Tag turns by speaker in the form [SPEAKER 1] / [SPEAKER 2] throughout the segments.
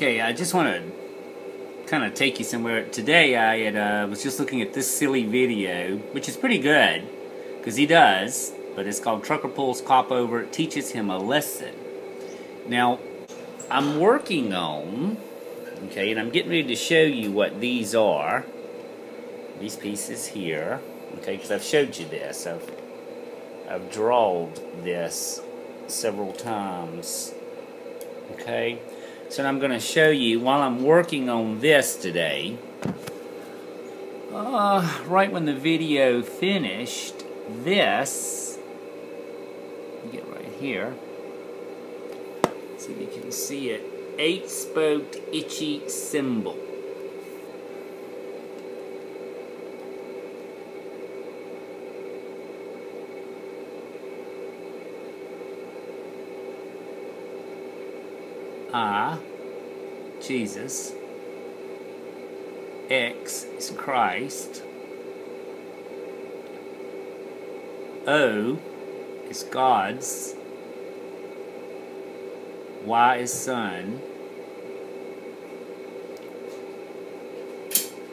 [SPEAKER 1] Okay, I just want to kind of take you somewhere. Today I was just looking at this silly video, which is pretty good, because he does, but it's called Trucker Pulls Cop Over. It teaches him a lesson. Now, I'm working on, okay, and I'm getting ready to show you what these are. These pieces here, okay, because I've showed you this. I've drawed this several times, okay. So I'm going to show you while I'm working on this today. Right when the video finished, this, get right here, see if you can see it, 8-spoked itchy symbol. I, Jesus, X is Christ, O is God's, Y is Son,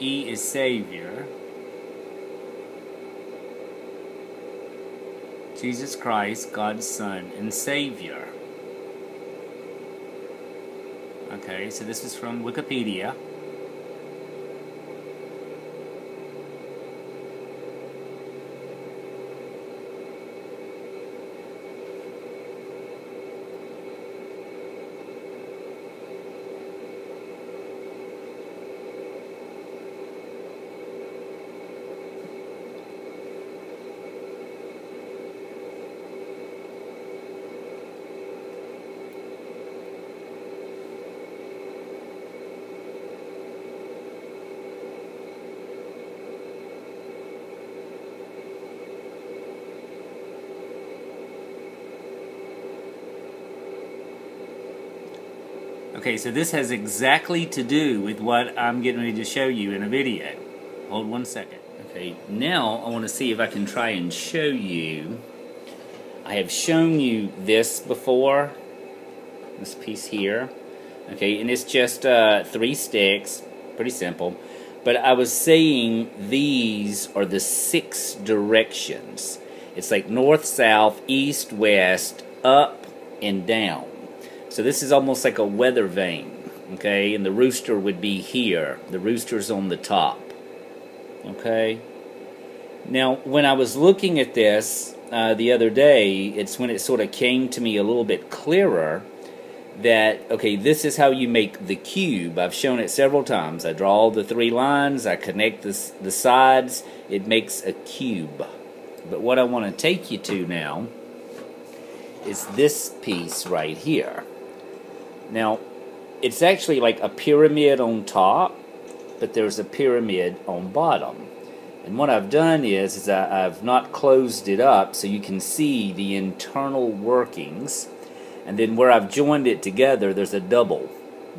[SPEAKER 1] E is Savior, Jesus Christ, God's Son and Savior. Okay, so this is from Wikipedia. Okay, so this has exactly to do with what I'm getting ready to show you in a video. Hold one second. Okay, now I want to see if I can try and show you. I have shown you this before, this piece here. Okay, and it's just 3 sticks, pretty simple. But I was saying these are the 6 directions. It's like north, south, east, west, up, and down. So this is almost like a weather vane, okay? And the rooster would be here. The rooster's on the top, okay? Now, when I was looking at this the other day, it's when it sort of came to me a little bit clearer that, okay, this is how you make the cube. I've shown it several times. I draw the 3 lines, I connect the sides, it makes a cube. But what I want to take you to now is this piece right here. Now, it's actually like a pyramid on top, but there's a pyramid on bottom. And what I've done is I've not closed it up so you can see the internal workings. And then where I've joined it together, there's a double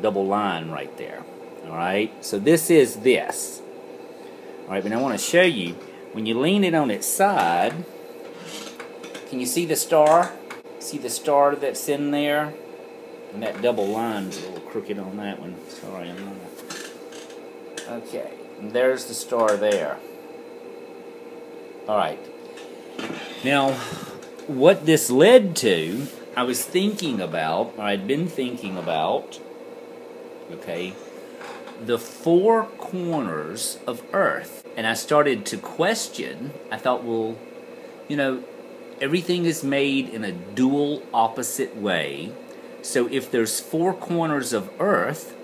[SPEAKER 1] line right there. Alright, so this is this. Alright, but I want to show you, when you lean it on its side, can you see the star? See the star that's in there? And that double line's a little crooked on that one. Sorry, I'm gonna... Okay, and there's the star there. Alright. Now, what this led to, I was thinking about, or I'd been thinking about, okay, the 4 corners of Earth. And I started to question, I thought, well, you know, everything is made in a dual opposite way. So if there's 4 corners of Earth,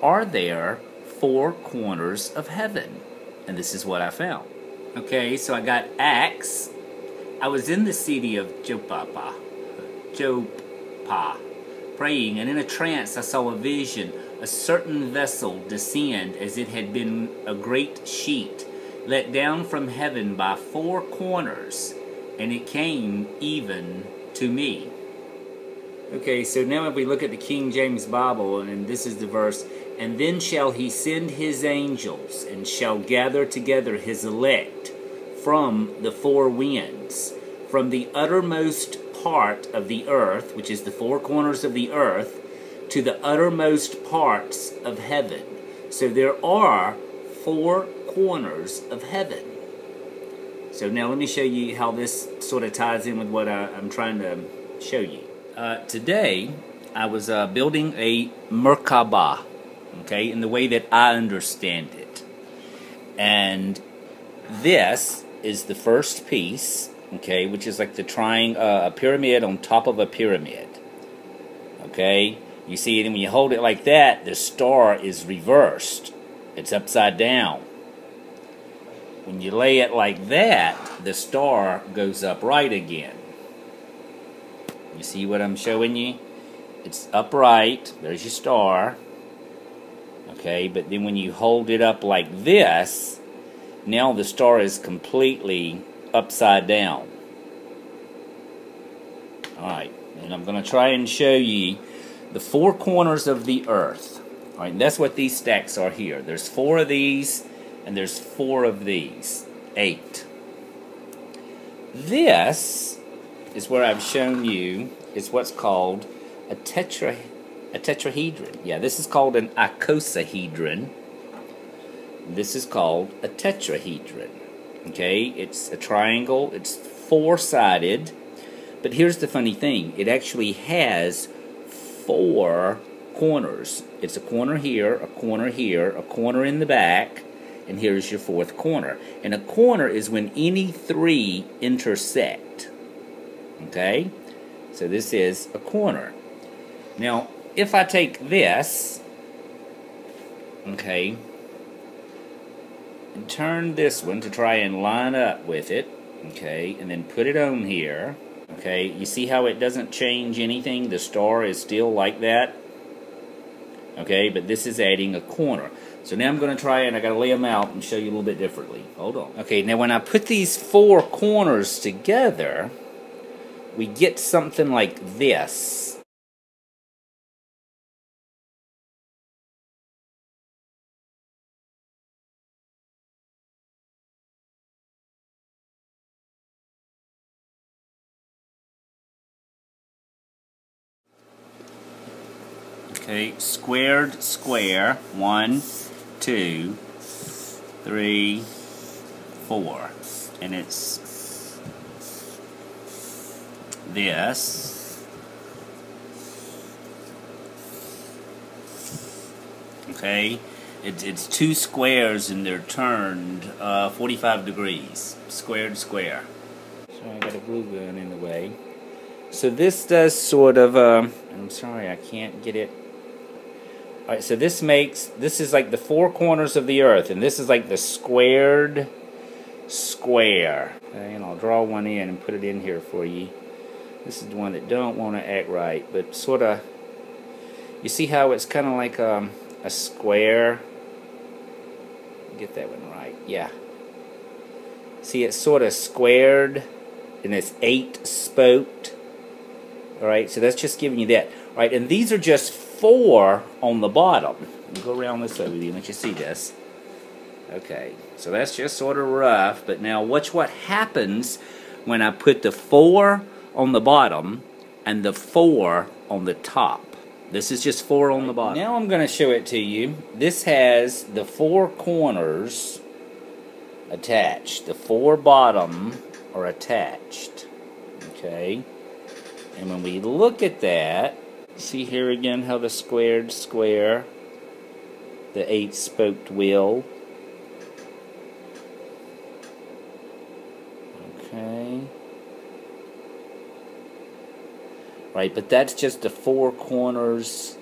[SPEAKER 1] are there 4 corners of heaven? And this is what I found. Okay, so I got Acts. I was in the city of Joppa, praying, and in a trance I saw a vision, a certain vessel descend as it had been a great sheet, let down from heaven by 4 corners, and it came even to me. Okay, so now if we look at the King James Bible, and this is the verse, and then shall he send his angels, and shall gather together his elect from the 4 winds, from the uttermost part of the earth, which is the 4 corners of the earth, to the uttermost parts of heaven. So there are 4 corners of heaven. So now let me show you how this sort of ties in with what I'm trying to show you. Today, I was building a Merkabah, okay, in the way that I understand it. And this is the first piece, okay, which is like the a pyramid on top of a pyramid. Okay, you see, and when you hold it like that, the star is reversed. It's upside down. When you lay it like that, the star goes upright again. You see what I'm showing you? It's upright. There's your star. Okay, but then when you hold it up like this, now the star is completely upside down. Alright, and I'm going to try and show you the 4 corners of the earth. Alright, and that's what these stacks are here. There's 4 of these, and there's 4 of these. 8. This is where I've shown you is what's called a tetrahedron. Yeah, this is called an icosahedron. This is called a tetrahedron. Okay, it's a triangle. It's 4-sided. But here's the funny thing. It actually has 4 corners. It's a corner here, a corner here, a corner in the back, and here's your 4th corner. And a corner is when any 3 intersect. Okay? So this is a corner. Now, if I take this, okay, and turn this one to try and line up with it, okay, and then put it on here, okay, you see how it doesn't change anything? The star is still like that, okay, but this is adding a corner. So now I'm going to try and I got to lay them out and show you a little bit differently. Hold on. Okay, now when I put these 4 corners together, we get something like this. Okay, squared square, 1, 2, 3, 4, and it's this. Okay, it's 2 squares and they're turned 45 degrees, squared square. So I got a glue gun in the way. So this does sort of, I'm sorry, I can't get it. Alright, so this is like the 4 corners of the earth, and this is like the squared square. Okay, and I'll draw one in and put it in here for you. This is the one that don't want to act right, but sort of, you see how it's kind of like a square? Get that one right, yeah. See, it's sort of squared, and it's 8 spoked. Alright, so that's just giving you that. Alright, and these are just 4 on the bottom. Let me go around this way with you and let you see this. Okay, so that's just sort of rough, but now watch what happens when I put the 4 on the bottom and the 4 on the top. This is just 4 on the bottom. Now I'm going to show it to you. This has the 4 corners attached. The 4 bottom are attached. Okay, and when we look at that, see here again how the squared square, the 8-spoked wheel. Okay. Right, but that's just the 4 corners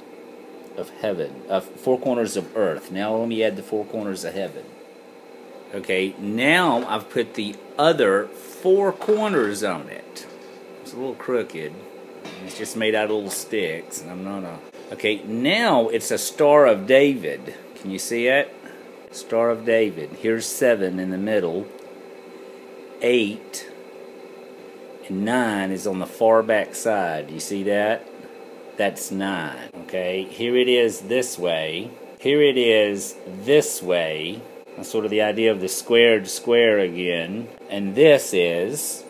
[SPEAKER 1] of heaven, 4 corners of earth. Now let me add the 4 corners of heaven. Okay, now I've put the other 4 corners on it. It's a little crooked. It's just made out of little sticks, and I'm not a... Okay, now it's a Star of David. Can you see it? Star of David. Here's 7 in the middle. 8 and 9 is on the far back side. You see that? That's 9. Okay, here it is this way. Here it is this way. That's sort of the idea of the squared square again. And this is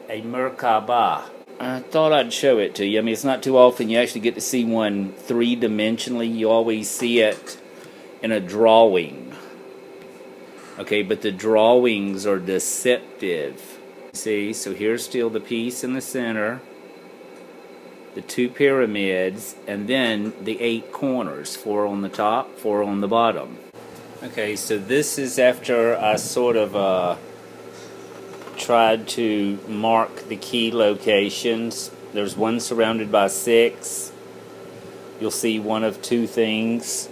[SPEAKER 1] a Merkabah. I thought I'd show it to you. I mean, it's not too often you actually get to see one three-dimensionally. You always see it in a drawing. Okay, but the drawings are deceptive. See, so here's still the piece in the center, the two pyramids, and then the 8 corners, 4 on the top, 4 on the bottom. Okay, so this is after I sort of tried to mark the key locations. There's one surrounded by 6. You'll see one of 2 things.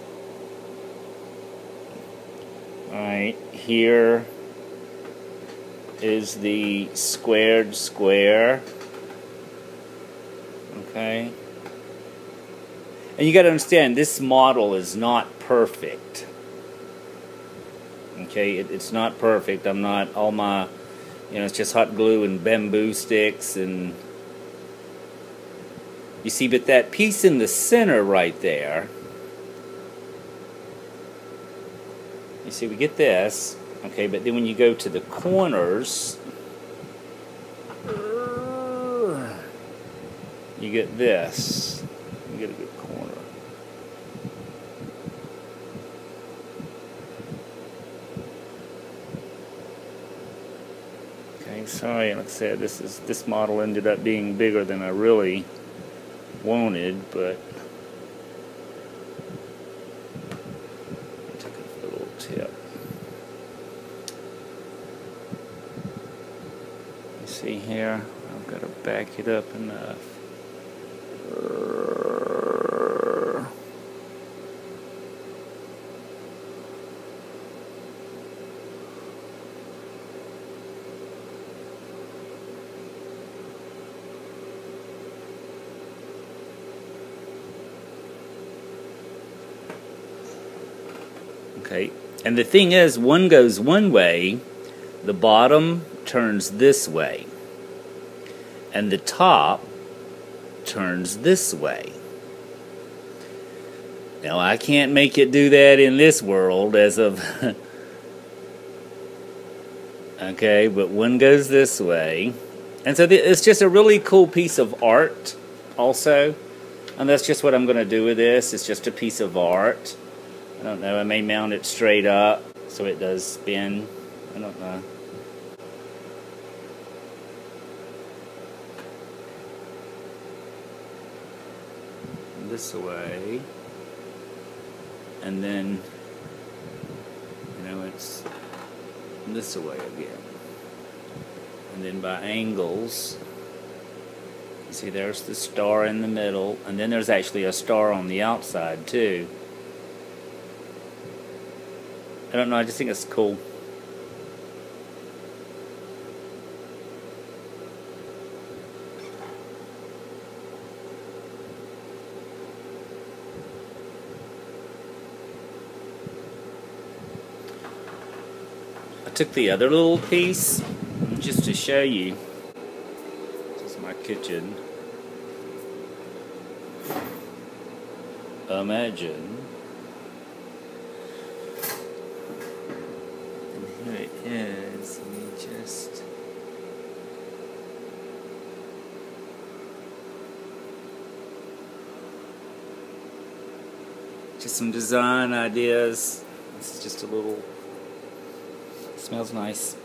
[SPEAKER 1] Alright, here is the squared square. Okay. And you got to understand, this model is not perfect. Okay, it's not perfect. I'm not, all my, you know, it's just hot glue and bamboo sticks and, you see, but that piece in the center right there, you see, we get this, okay, but then when you go to the corners, you get this. You get a good corner. Okay, sorry, like I said, this model ended up being bigger than I really wanted, but I took a little tip. You see here, I've got to back it up enough. Okay, and the thing is, one goes one way, the bottom turns this way, and the top turns this way. Now, I can't make it do that in this world as of okay, but one goes this way. And so it's just a really cool piece of art also, and that's just what I'm going to do with this. It's just a piece of art. I don't know, I may mount it straight up so it does spin. I don't know. This way, and then, you know, it's this way again, and then by angles, you see there's the star in the middle, and then there's actually a star on the outside too. I don't know, I just think it's cool. I took the other little piece just to show you. This is my kitchen. Imagine. And here it is. Let me just some design ideas. This is just a little. Smells nice.